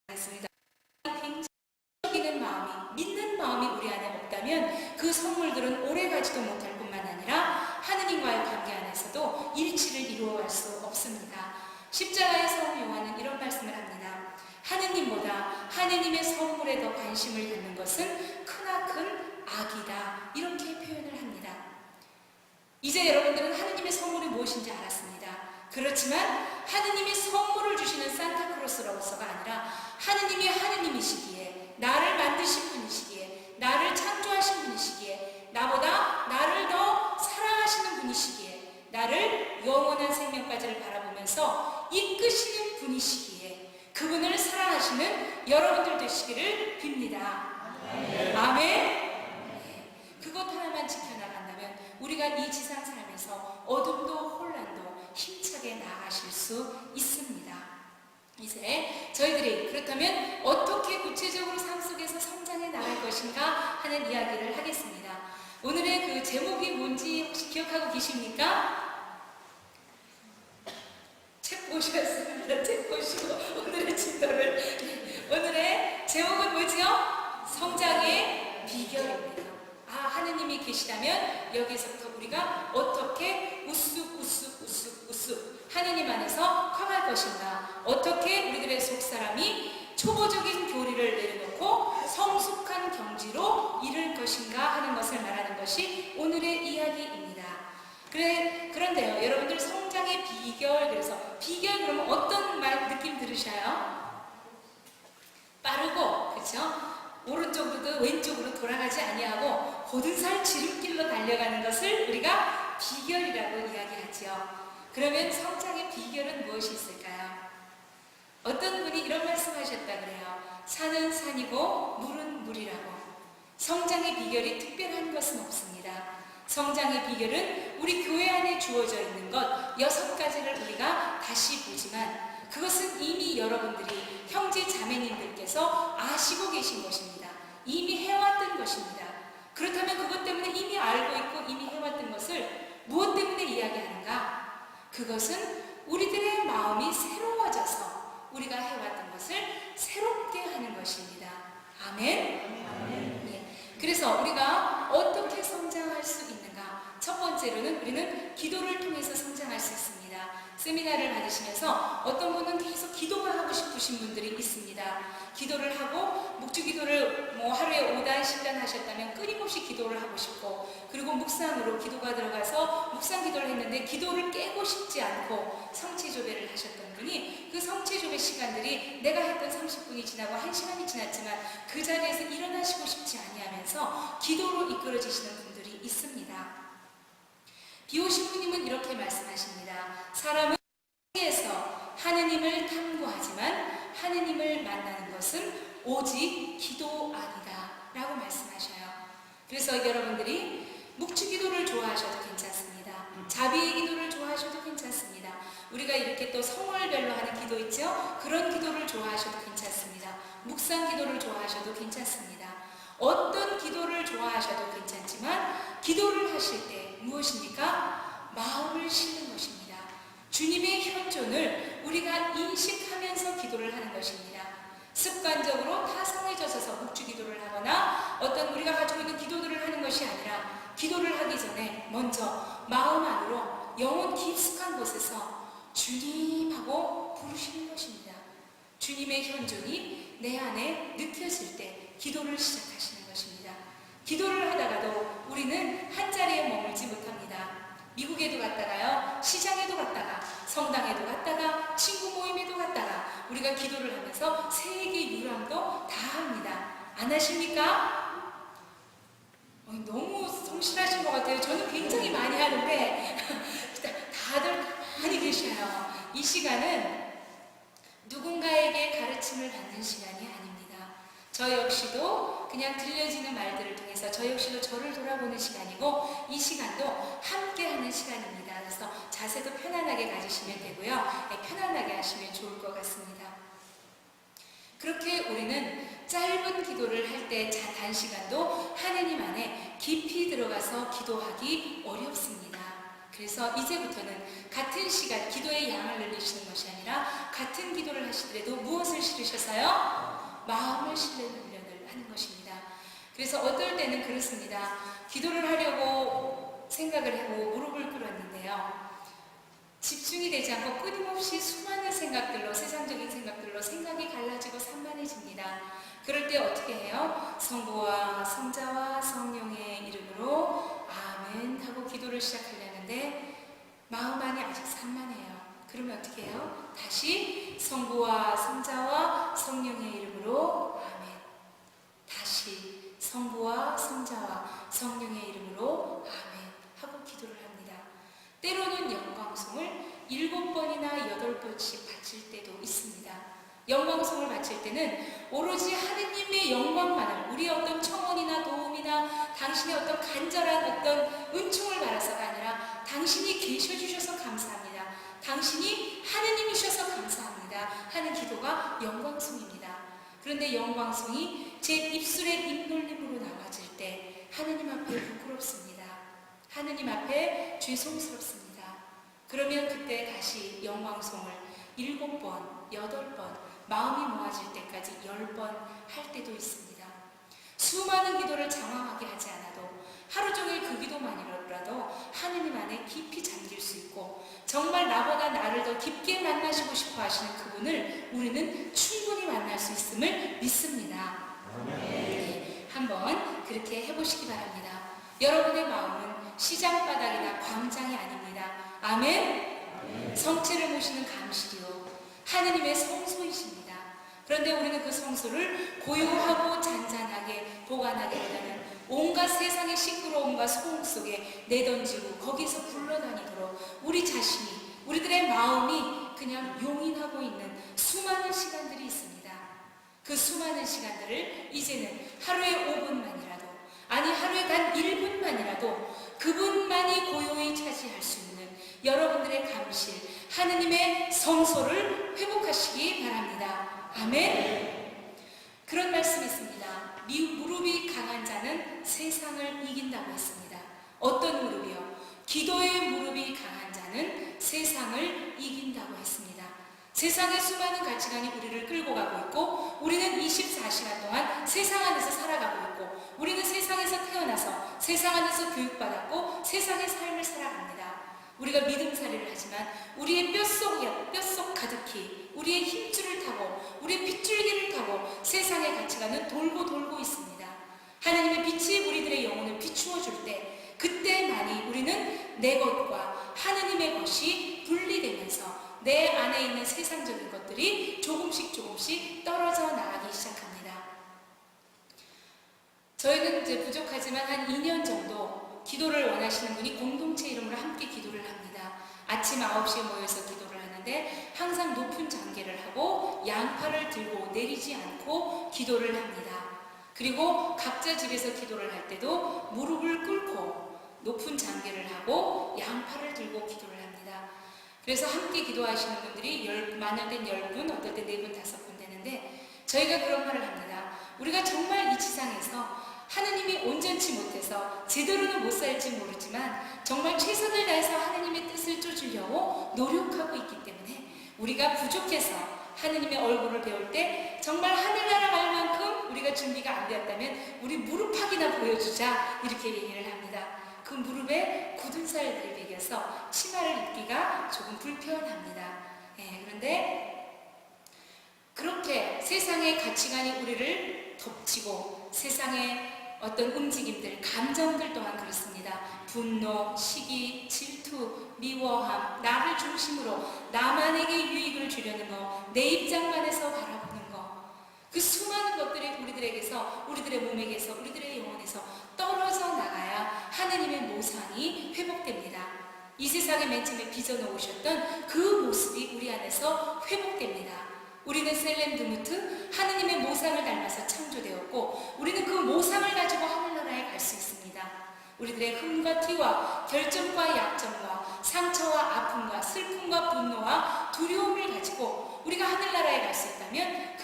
하겠습니다. 굉장히 여기는 마음이, 믿는 마음이 우리 안에 없다면 그 선물들은 오래가지도 못할 뿐만 아니라 하느님과의 관계 안에서도 일치를 이루어갈 수 없습니다. 십자가의 성우 요한은 이런 말씀을 합니다. 하느님보다 하느님의 선물에 더 관심을 갖는 것은 크나큰 악이다. 이렇게 표현을 합니다. 이제 여러분들은 하느님의 선물이 무엇인지 알았습니다. 그렇지만 하느님이 선물을 주시는 산타크로스로서가 아니라 하느님이 하느님이시기에, 나를 만드신 분이시기에, 나를 창조하신 분이시기에, 나보다 나를 더 사랑하시는 분이시기에, 나를 영원한 생명까지를 바라보면서 이끄시는 분이시기에 그분을 사랑하시는 여러분들 되시기를 빕니다. 아멘. 그것 하나만 지켜나간다면 우리가 이 지상 삶에서 어둠도 혼란도 힘차게 나아가실 수 있습니다. 이제 저희들이 그렇다면 어떻게 구체적으로 삶 속에서 성장해 나갈 것인가 하는 이야기를 하겠습니다. 오늘의 그 제목이 뭔지 혹시 기억하고 계십니까? 책 보셨습니다. 책 보시고 오늘의 진도를. 오늘의 제목은 뭐지요? 성장의 비결입니다. 하느님이 계시다면 여기서부터 우리가 어떻게 우쑥 하느님 안에서 커갈 것인가, 어떻게 우리들의 속사람이 초보적인 교리를 내려놓고 성숙한 경지로 이를 것인가 하는 것을 말하는 것이 오늘의 이야기입니다. 그런데요, 여러분들 성장의 비결, 그래서 비결 그러면 어떤 느낌 들으셔요? 빠르고, 그렇죠? 오른쪽으로도 왼쪽으로 돌아가지 아니하고 고든살 지름길로 달려가는 것을 우리가 비결이라고 이야기하죠. 그러면 성장의 비결은 무엇이 있을까요? 어떤 분이 이런 말씀하셨다 그래요. 산은 산이고 물은 물이라고. 성장의 비결이 특별한 것은 없습니다. 성장의 비결은 우리 교회 안에 주어져 있는 것 6가지를 우리가 다시 보지만 그것은 이미 여러분들이 형제 자매님들께서 아시고 계신 것입니다. 이미 해왔던 것입니다. 그렇다면 그것 때문에 이미 알고 있고 이미 해왔던 것을 무엇 때문에 이야기하는가? 그것은 우리들의 마음이 새로워져서 우리가 해왔던 것을 새롭게 하는 것입니다. 아멘? 아멘. 예. 그래서 우리가 어떻게 성장할 수 있는가? 첫 번째로는 우리는 기도를 통해서 성장할 수 있습니다. 세미나를 받으시면서 어떤 분은 계속 기도가 하고 싶으신 분들이 있습니다. 기도를 하고 묵주기도를 하루에 5단, 10단 하셨다면 끊임없이 기도를 하고 싶고, 그리고 묵상으로 기도가 들어가서 묵상 기도를 했는데 기도를 깨고 싶지 않고 성체조배를 하셨던 분이 그 성체조배 시간들이 내가 했던 30분이 지나고 1시간이 지났지만 그 자리에서 일어나시고 싶지 아니하면서 기도로 이끌어지시는 분들이 있습니다. 비오신부님은 이렇게 말씀하십니다. 사람은 세상에서 하느님을 탐구하지만 하느님을 만나는 것은 오직 기도 아니다 라고 말씀하셔요. 그래서 여러분들이 묵주기도를 좋아하셔도 괜찮습니다. 자비의 기도를 좋아하셔도 괜찮습니다. 우리가 이렇게 또 성월별로 하는 기도 있죠? 그런 기도를 좋아하셔도 괜찮습니다. 묵상 기도를 좋아하셔도 괜찮습니다. 어떤 기도를 좋아하셔도 괜찮지만 기도를 하실 때 무엇입니까? 마음을 싣는 것입니다. 주님의 현존을 우리가 인식하면서 기도를 하는 것입니다. 습관적으로 타성에 젖어서 묵주기도를 하거나 어떤 우리가 가지고 있는 기도들을 하는 것이 아니라 기도를 하기 전에 먼저 마음 안으로 영혼 깊숙한 곳에서 주님하고 부르시는 것입니다. 주님의 현존이 내 안에 느껴질 때 기도를 시작하시는 것입니다. 기도를 하다가도 우리는 한 자리에 머물지 못합니다. 미국에도 갔다가요, 시장에도 갔다가, 성당에도 갔다가, 친구 모임에도 갔다가 우리가 기도를 하면서 세계 유람도 다 합니다. 안 하십니까? 너무 성실하신 것 같아요. 저는 굉장히 많이 하는데 다들 가만히 계셔요. 이 시간은 누군가에게 가르침을 받는 시간이 아닙니다. 저 역시도 그냥 들려지는 말들을 통해서 저 역시도 저를 돌아보는 시간이고, 이 시간도 함께하는 시간입니다. 그래서 자세도 편안하게 가지시면 되고요. 편안하게 하시면 좋을 것 같습니다. 그렇게 우리는 짧은 기도를 할 때 단시간도 하느님 안에 깊이 들어가서 기도하기 어렵습니다. 그래서 이제부터는 같은 시간 기도의 양을 늘리시는 것이 아니라 같은 기도를 하시더라도 무엇을 실으셔서요? 마음을 실는 훈련을 하는 것입니다. 그래서 어떨 때는 그렇습니다. 기도를 하려고 생각을 하고 무릎을 꿇었는데요. 집중이 되지 않고 끊임없이 수많은 생각들로, 세상적인 생각들로 생각이 갈라지고 산만해집니다. 그럴 때 어떻게 해요? 성부와 성자와 성령의 이름으로 아멘 하고 기도를 시작하려는데 마음 안이 아직 산만해요. 그러면 어떻게 해요? 다시 성부와 성자와 성령의 이름으로 아멘. 다시 성부와 성자와 성령의 이름으로 아멘 하고 기도를 합니다. 때로는 영광송을 7번이나 8번씩 바칠 때도 있습니다. 영광송을 바칠 때는 오로지 하느님의 영광만을, 우리의 어떤 청원이나 도움이나 당신의 어떤 간절한 어떤 은총을 바라서가 아니라 당신이 계셔주셔서 감사합니다, 당신이 하느님이셔서 감사합니다 하는 기도가 영광송입니다. 그런데 영광송이 제 입술의 입놀림으로 나와질 때 하느님 앞에 부끄럽습니다. 하느님 앞에 죄송스럽습니다. 그러면 그때 다시 영광송을 7번, 8번, 마음이 모아질 때까지 10번 할 때도 있습니다. 수많은 기도를 장황하게 하지 않아도 하루 종일 그 기도만이라도 하느님 안에 깊이 잠길 수 있고 정말 나보다 나를 더 깊게 만나시고 싶어 하시는 그분을 우리는 충분히 만날 수 있음을 믿습니다. 네, 한번 그렇게 해보시기 바랍니다. 여러분의 마음은 시장바닥이나 광장이 아닙니다. 아멘? 성체를 모시는 감실이요 하느님의 성소이십니다. 그런데 우리는 그 성소를 고요하고 잔잔하게 보관하기보다는 온갖 세상의 시끄러움과 소음 속에 내던지고 거기서 굴러다니도록 우리 자신이, 우리들의 마음이 그냥 용인하고 있는 수많은 시간들이 있습니다. 그 수많은 시간들을 이제는 하루에 5분만이라도, 아니 하루에 단 1분만이라도 그분만이 고요히 차지할 수 있는 여러분들의 감실, 하느님의 성소를 회복하시기 바랍니다. 아멘. 그런 말씀이 있습니다. 무릎이 강한 자는 세상을 이긴다고 했습니다. 어떤 무릎이요? 기도의 무릎이 강한 자는 세상을 이긴다고 했습니다. 세상의 수많은 가치관이 우리를 끌고 가고 있고 우리는 24시간 동안 세상 안에서 살아가고 있고 우리는 세상에서 태어나서 세상 안에서 교육받았고 세상의 삶을 살아갑니다. 우리가 믿음살이를 하지만 우리의 뼛속 가득히 우리의 힘줄을 타고 우리의 빗줄기를 타고 세상의 가치관은 돌고 있습니다. 하나님의 빛이 우리들의 영혼을 비추어 줄 때 그때만이 우리는 내 것과 하느님의 것이 분리되면서 내 안에 있는 세상적인 것들이 조금씩 떨어져 나가기 시작합니다. 저희는 이제 부족하지만 한 2년 정도 기도를 원하시는 분이 공동체 이름으로 함께 기도를 합니다. 아침 9시에 모여서 기도를 하는데 항상 높은 장계를 하고 양팔을 들고 내리지 않고 기도를 합니다. 그리고 각자 집에서 기도를 할 때도 무릎을 꿇고 높은 장계를 하고 양팔을 들고 기도를 합니다. 그래서 함께 기도하시는 분들이 많을 땐 10분, 어떨 땐 4분, 5분 되는데 저희가 그런 말을 합니다. 우리가 정말 이 지상에서 하느님이 온전치 못해서 제대로는 못 살지 모르지만 정말 최선을 다해서 하느님의 뜻을 쫓으려고 노력하고 있기 때문에 우리가 부족해서 하느님의 얼굴을 배울 때 정말 하늘나라 갈 만큼 우리가 준비가 안 되었다면 우리 무릎팍이나 보여주자 이렇게 얘기를 합니다. 그 무릎에 굳은 살을 베겨서 치마를 입기가 조금 불편합니다. 그런데 그렇게 세상의 가치관이 우리를 덮치고 세상의 어떤 움직임들, 감정들 또한 그렇습니다. 분노, 시기, 질투, 미워함, 나를 중심으로 나만에게 유익을 주려는 거, 내 입장만에서 바라보는 거, 그 수많은 것들이 우리들에게서, 우리들의 몸에게서, 우리들의 영혼에서 떨어져 나가야 하느님의 모상이 회복됩니다. 이 세상에 맨 처음에 빚어놓으셨던 그 모습이 우리 안에서 회복됩니다. 우리는 셀렘드무트, 하느님의 모상을 닮아서 창조되었고 우리는 그 모상을 가지고 하늘나라에 갈 수 있습니다. 우리들의 흠과 티와 결점과 약점과 상처와 아픔과 슬픔과 분노와 두려움을 가지고 우리가 하늘나라에 갈 수 있다면